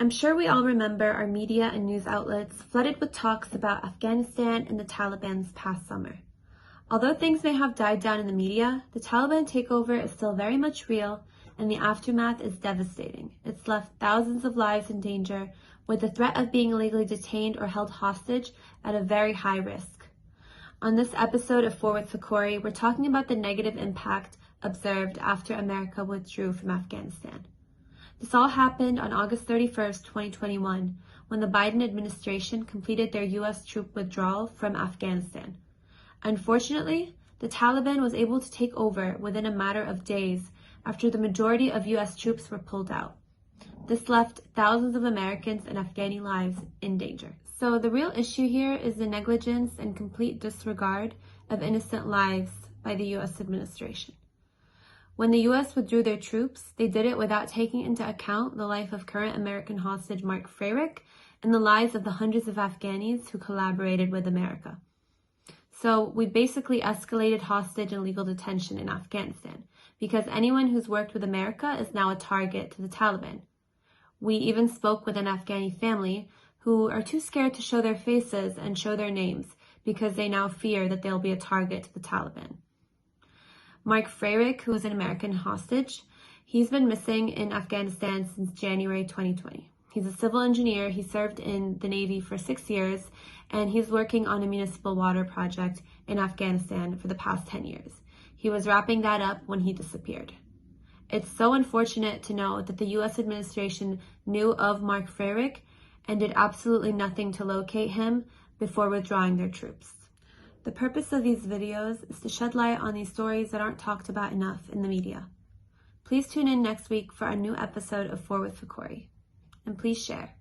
I'm sure we all remember our media and news outlets flooded with talks about Afghanistan and the Taliban's past summer. Although things may have died down in the media, the Taliban takeover is still very much real, and the aftermath is devastating. It's left thousands of lives in danger, with the threat of being illegally detained or held hostage at a very high risk. On this episode of Forward Fakhoury, we're talking about the negative impact observed after America withdrew from Afghanistan. This all happened on August 31st, 2021, when the Biden administration completed their U.S. troop withdrawal from Afghanistan. Unfortunately, the Taliban was able to take over within a matter of days after the majority of U.S. troops were pulled out. This left thousands of Americans and Afghani lives in danger. So the real issue here is the negligence and complete disregard of innocent lives by the U.S. administration. When the U.S. withdrew their troops, they did it without taking into account the life of current American hostage Mark Frerichs and the lives of the hundreds of Afghanis who collaborated with America. So we basically escalated hostage and legal detention in Afghanistan because anyone who's worked with America is now a target to the Taliban. We even spoke with an Afghani family who are too scared to show their faces and show their names because they now fear that they'll be a target to the Taliban. Mark Frerichs, who is an American hostage, he's been missing in Afghanistan since January 2020. He's a civil engineer. He served in the Navy for 6 years, and he's working on a municipal water project in Afghanistan for the past 10 years. He was wrapping that up when he disappeared. It's so unfortunate to know that the U.S. administration knew of Mark Frerichs and did absolutely nothing to locate him before withdrawing their troops. The purpose of these videos is to shed light on these stories that aren't talked about enough in the media. Please tune in next week for a new episode of Forward Fakhoury. And please share.